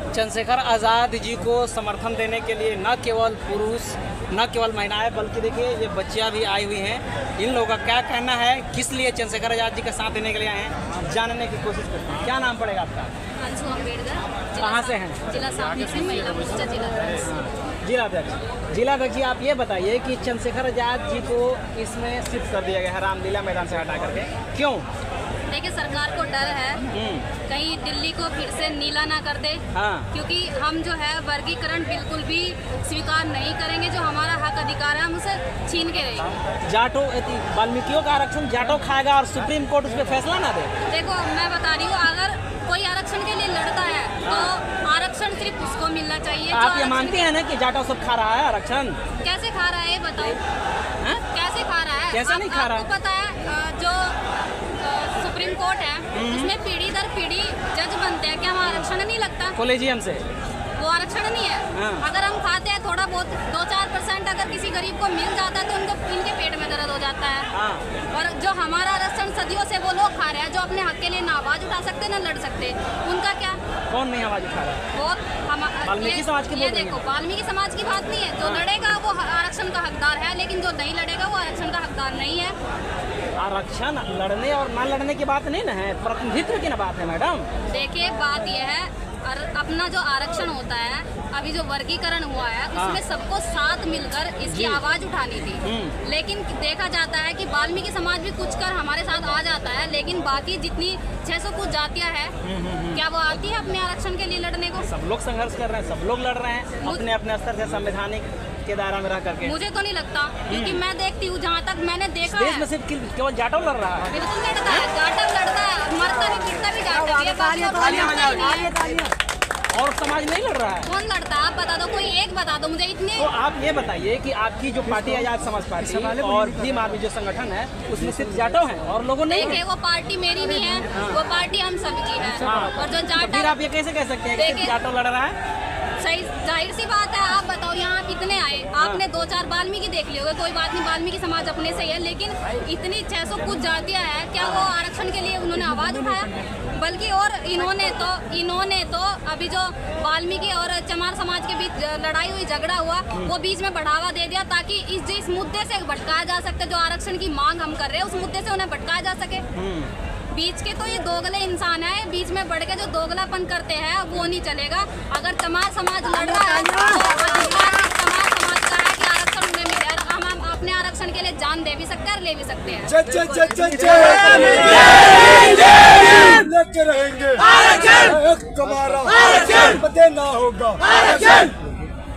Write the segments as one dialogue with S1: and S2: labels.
S1: चंद्रशेखर आज़ाद जी को समर्थन देने के लिए न केवल पुरुष न केवल महिलाएं बल्कि देखिए ये बच्चियां भी आई हुई हैं। इन लोगों का क्या कहना है, किस लिए चंद्रशेखर आज़ाद जी का साथ देने के लिए आए हैं, जानने की कोशिश करते हैं। क्या नाम पड़ेगा आपका?
S2: अंशु अम्बेडकर।
S1: कहाँ से हैं?
S2: जिला शामली से, महिला मोर्चा जिलाध्यक्ष।
S1: जिलाध्यक्ष जी, आप ये बताइए कि चंद्रशेखर आज़ाद जी को इसमें शिफ्ट कर दिया गया है रामलीला मैदान से हटा करके, क्यों?
S2: देखिए, सरकार को डर है कहीं दिल्ली को फिर से नीला ना कर दे।
S1: हाँ।
S2: क्योंकि हम जो है वर्गीकरण बिल्कुल भी स्वीकार नहीं करेंगे। जो हमारा हक अधिकार है हम उसे छीन के रहेंगे।
S1: जाटो वाल्मीकियों का आरक्षण जाटो खाएगा और सुप्रीम कोर्ट उस पर फैसला ना दे।
S2: देखो, मैं बता रही हूँ, अगर कोई आरक्षण के लिए लड़ता है तो आरक्षण सिर्फ उसको मिलना चाहिए।
S1: आप ये मानते हैं ना कि जाटो सब खा रहा है आरक्षण?
S2: कैसे खा रहा है ये बताओ? कैसे खा रहा है?
S1: कैसे नहीं खा रहा?
S2: आपको पता है जो सुप्रीम कोर्ट है उसमें पीढ़ी दर पीढ़ी जज बनते हैं, क्या वहाँ आरक्षण नहीं लगता?
S1: कॉलेजियम से
S2: वो आरक्षण नहीं है। अगर हम खाते हैं थोड़ा बहुत 2-4% अगर किसी गरीब को मिल जाता है तो उनको इनके पेट में दर्द हो जाता है। और जो हमारा आरक्षण सदियों से वो लोग खा रहे हैं जो अपने हक के लिए ना आवाज उठा सकते ना लड़ सकते, उनका क्या?
S1: कौन नहीं आवाज उठा रहा है?
S2: बहुत
S1: वाल्मीकि समाज की
S2: ये देखो, वाल्मीकि समाज की बात नहीं है। जो लड़ेगा वो आरक्षण का हकदार है, लेकिन जो नहीं लड़ेगा वो आरक्षण का हकदार नहीं है।
S1: आरक्षण लड़ने और ना लड़ने की बात नहीं ना है, प्रतिनिधित्व की ना बात है मैडम।
S2: देखिए, बात यह है, और अपना जो आरक्षण होता है, अभी जो वर्गीकरण हुआ है उसमें सबको साथ मिलकर इसकी आवाज उठानी थी। लेकिन देखा जाता है कि वाल्मीकि समाज भी कुछ कर हमारे साथ आ जाता है, लेकिन बाकी जितनी 600 कुछ जातियां हैं क्या वो आती है अपने आरक्षण के लिए लड़ने को?
S1: सब लोग संघर्ष कर रहे हैं, सब लोग लड़ रहे हैं अपने अपने स्तर से संवैधानिक के दायरा में रह करके।
S2: मुझे तो नहीं लगता, क्योंकि मैं देखती हूँ, जहाँ तक मैंने देखा
S1: देश
S2: है,
S1: में सिर्फ केवल जाटो लड़ रहा है।
S2: बिल्कुल लड़ता है, जाटव लड़ता है, मरता भी पीटता भी जाटव है।
S1: और समाज नहीं लड़ रहा है।
S2: कौन लड़ता है? आप बता दो, कोई एक बता दो मुझे। इतने
S1: तो आप ये बताइए कि आपकी जो पार्टी आजाद समाज पार्टी और भीम आर्मी जो संगठन है उसमें सिर्फ जाटो हैं और लोगों नहीं है।
S2: देखिए, वो पार्टी मेरी भी है, वो पार्टी हम सबकी है। और जो
S1: फिर
S2: जाटव,
S1: आप ये कैसे कह सकते हैं कि सिर्फ जाटो लड़ रहा है?
S2: सही, जाहिर सी बात है। आप बताओ, यहाँ आप इतने आए, आपने 2-4 वाल्मीकि देख लिए होगे, कोई बात नहीं, वाल्मीकि समाज अपने से ही है, लेकिन इतनी 600 कुछ जातियाँ हैं, क्या वो आरक्षण के लिए उन्होंने आवाज उठाया? बल्कि और इन्होंने तो अभी जो वाल्मीकि और चमार समाज के बीच लड़ाई हुई, झगड़ा हुआ, वो बीच में बढ़ावा दे दिया ताकि इस मुद्दे से भटकाया जा सकते। जो आरक्षण की मांग हम कर रहे हैं उस मुद्दे से उन्हें भटकाया जा सके। बीच के तो ये दोगले इंसान है, बीच में बढ़ के जो दोगलापन करते हैं वो नहीं चलेगा। अगर चमार समाज लड़ रहा है तो चमार समाज का है कि आरक्षण उन्हें मिले, और हम अपने आरक्षण के लिए जान दे भी सकते हैं और ले भी सकते हैं।
S3: लेके रहेंगे आरक्षण, तुम्हारा आरक्षण देना होगा आरक्षण।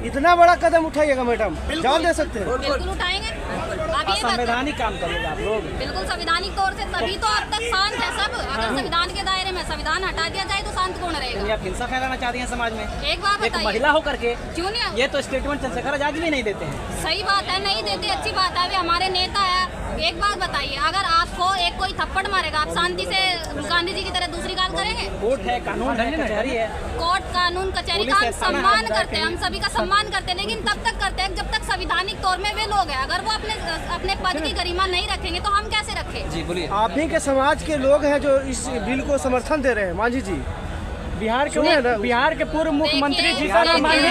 S3: इतना बड़ा कदम उठाइएगा मैडम, जान दे सकते हैं?
S2: बिल्कुल उठाएंगे। अब ये
S1: संवैधानिक काम करेगा आप लोग?
S2: बिल्कुल संवैधानिक तौर से, तभी तो अब तक शांत है सब। अगर संविधान के दायरे में संविधान हटा दिया जाए तो शांत कौन रहेगा?
S1: आप हिंसा फैलाना चाहती हैं समाज में?
S2: एक बात
S1: एक
S2: बताइए,
S1: महिला होकर के
S2: क्यों नहीं?
S1: ये तो स्टेटमेंट चंद्रशेखर आजाद भी नहीं देते हैं।
S2: सही बात है, नहीं देते, अच्छी बात है, वे हमारे नेता है। एक बात बताइए, अगर आपको एक कोई थप्पड़ मारेगा, आप शांति से गांधी जी की तरह दूसरी गाल करेंगे?
S1: कोर्ट है, कानून है, कचहरी है।
S2: कोर्ट, कानून, कचहरी का हम सम्मान करते हैं, हम सभी का सम्मान करते हैं, लेकिन तब तक करते हैं जब तक संवैधानिक तौर में वे लोग हैं। अगर वो अपने पद की गरिमा नहीं रखेंगे तो हम कैसे रखें?
S1: जी बोलिए।
S3: आप ही के समाज के लोग हैं जो इस बिल को समर्थन दे रहे हैं। मांझी जी, बिहार के पूर्व मुख्यमंत्री जीतन राम मांझी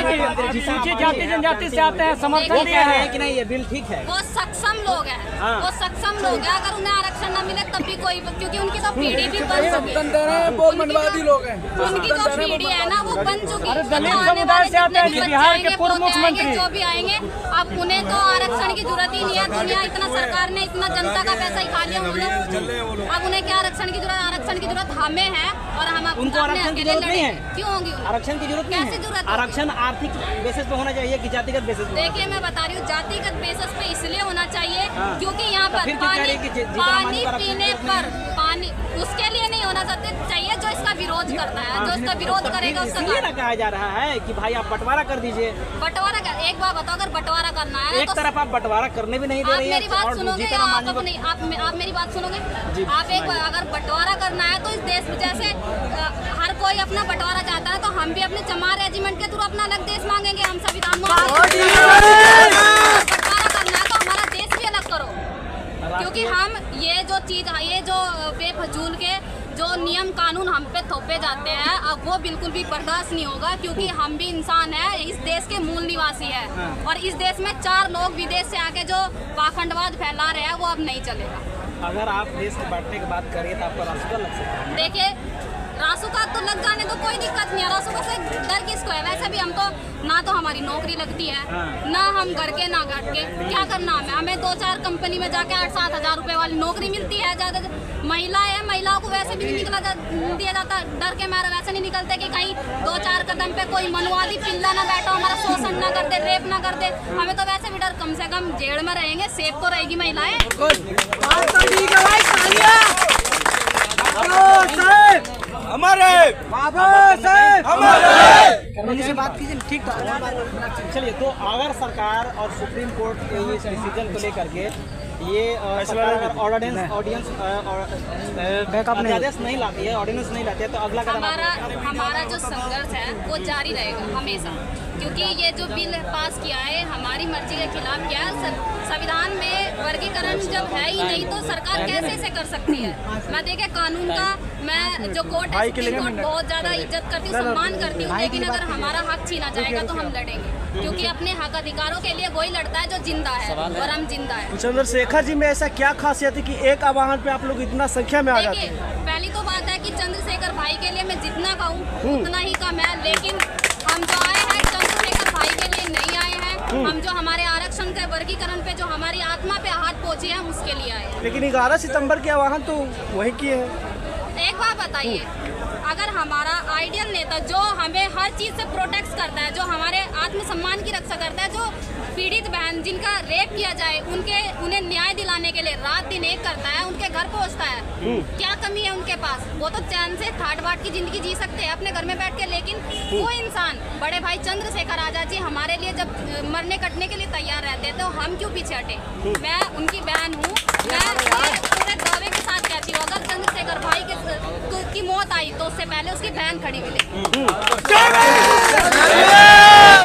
S3: जी सूचित जाति जनजाति से आते हैं, समर्थन दिया है
S1: कि नहीं ये बिल ठीक है?
S2: वो सक्षम लोग हैं, वो सक्षम लोग हैं। अगर उन्हें आरक्षण न मिले तब भी कोई, क्योंकि उनकी तो पीढ़ी भी बन चुकी है,
S3: वो मनवादी लोग हैं,
S2: उनकी तो पीढ़ी है ना, वो बन चुकी है।
S3: दलित समुदाय से आते हैं बिहार के पूर्व मुख्यमंत्री,
S2: जो भी आएंगे, अब उन्हें तो आरक्षण की जरूरत ही नहीं है। दुनिया इतना, सरकार ने इतना जनता का पैसा ही खा लिया उन्होंने, अब उन्हें क्या आरक्षण की जरूरत? आरक्षण की जरूरत हमें है, और हम
S1: उनको आरक्षण की जरूरत नहीं है।
S2: क्यों होगी?
S1: आरक्षण की जरूरत नहीं है। आरक्षण आर्थिक बेसिस पे होना चाहिए कि जातिगत बेसिस पे?
S2: देखिए, मैं बता रही हूँ, जातिगत बेसिस पे इसलिए होना चाहिए क्योंकि यहाँ पर पानी पीने पर, पानी उसके लिए नहीं होना चाहिए जो इसका विरोध करता है, जो इसका विरोध करेगा उसका।
S1: इसलिए ना कहा जा रहा है कि भाई आप बंटवारा कर दीजिए।
S2: बंटवारा कर, एक बात बताओ, अगर बंटवारा करना है
S1: एक तरफ आप बंटवारा करने भी नहीं दे रही है,
S2: मेरी बात सुनोगे? आप मेरी बात सुनोगे? आप एक बार, अगर बंटवारा करना है तो इस देश में जैसे हर कोई अपना बंटवारा चाहता है, तो हम भी अपने चमार रेजिमेंट के थ्रू अपना अलग देश मांगेंगे। हम संविधान बंटवारा करना है तो हमारा देश भी अलग करो, क्योंकि हम ये जो चीज, ये जो बेफजूल के जो नियम कानून हम पे थोपे जाते हैं अब वो बिल्कुल भी बर्दाश्त नहीं होगा, क्योंकि हम भी इंसान हैं, इस देश के मूल निवासी है और इस देश में 4 लोग विदेश से आके जो पाखंडवाद फैला रहे हैं वो अब नहीं चलेगा।
S1: अगर आप देश के बांटने की बात करिए तो आपको रासुका लग सकता है।
S2: देखिए रासुका तो लग जाने तो कोई दिक्कत नहीं है, रासुका से डर किसको है? वैसे भी हम तो ना तो हमारी नौकरी लगती है ना हम घर के ना घट के, क्या करना हमें 2-4 कंपनी में जाके 8-7 हज़ार रुपए वाली नौकरी मिलती है। ज़्यादा महिला है, महिलाओं को वैसे भी नहीं दिया जाता, डर के मारे वैसे नहीं निकलते कि कहीं 2-4 कदम पे कोई मनवादी पिल्ला ना बैठा, हमारा शोषण ना कर दे, रेप ना कर दे। हमें तो वैसे भी डर, कम से कम जेल में रहेंगे, सेफ तो रहेगी महिलाएं।
S4: हमारे
S3: से बात कीजिए, ठीक था।
S1: चलिए, तो अगर सरकार और सुप्रीम कोर्ट के इस डिसीजन को लेकर के ये ऑर्डिनेंस अध्यादेश नहीं लाती है, ऑर्डिनेंस नहीं लाती है, तो अगला कदम
S2: हमारा जो संघर्ष है वो जारी रहेगा हमेशा, क्योंकि ये जो बिल पास किया है हमारी मर्जी के खिलाफ किया है। संविधान में वर्गीकरण जब है ही नहीं तो सरकार कैसे इसे कर सकती है? मैं देखे कानून का, मैं जो कोर्ट है सुप्रीम कोर्ट बहुत ज्यादा इज्जत करती हूँ, सम्मान करती हूँ, लेकिन अगर हमारा हक छीना जाएगा तो हम लड़ेंगे, क्योंकि अपने हक अधिकारों के लिए वही लड़ता है जो जिंदा है और हम जिंदा है।
S3: चंद्रशेखर जी में ऐसा क्या खासियत है कि एक आह्वान पे आप लोग इतना संख्या में आ जाते हैं?
S2: देखिए, पहली तो बात है कि चंद्रशेखर भाई के लिए मैं जितना कहूँ उतना ही कम है, लेकिन हम जो आए हैं चंद्रशेखर भाई के लिए नहीं आए हैं, हम जो हमारे आरक्षण के वर्गीकरण पे जो हमारी आत्मा पे हाथ पहुँचे हैं उसके लिए आए हैं।
S3: लेकिन 11 सितंबर के आह्वान तो वही किए हैं।
S2: एक बात बताइए, अगर हमारा आइडियल नेता जो हमें हर चीज़ से प्रोटेक्ट करता है, जो हमारे आत्मसम्मान की रक्षा करता है, जो पीड़ित बहन जिनका रेप किया जाए उन्हें न्याय दिलाने के लिए रात दिन एक करता है, उनके घर पहुंचता है, क्या कमी है उनके पास? वो तो चैन से ठाट बाट की जिंदगी जी सकते हैं अपने घर में बैठ के, लेकिन वो इंसान बड़े भाई चंद्रशेखर आजाद जी हमारे लिए जब मरने कटने के लिए तैयार रहते हैं तो हम क्यों पीछे हटे? मैं उनकी बहन हूँ, मैं पूरे दावे के साथ कहती हूँ अगर चंद्रशेखर भाई की मौत आई तो उससे पहले उसकी बहन खड़ी मिले।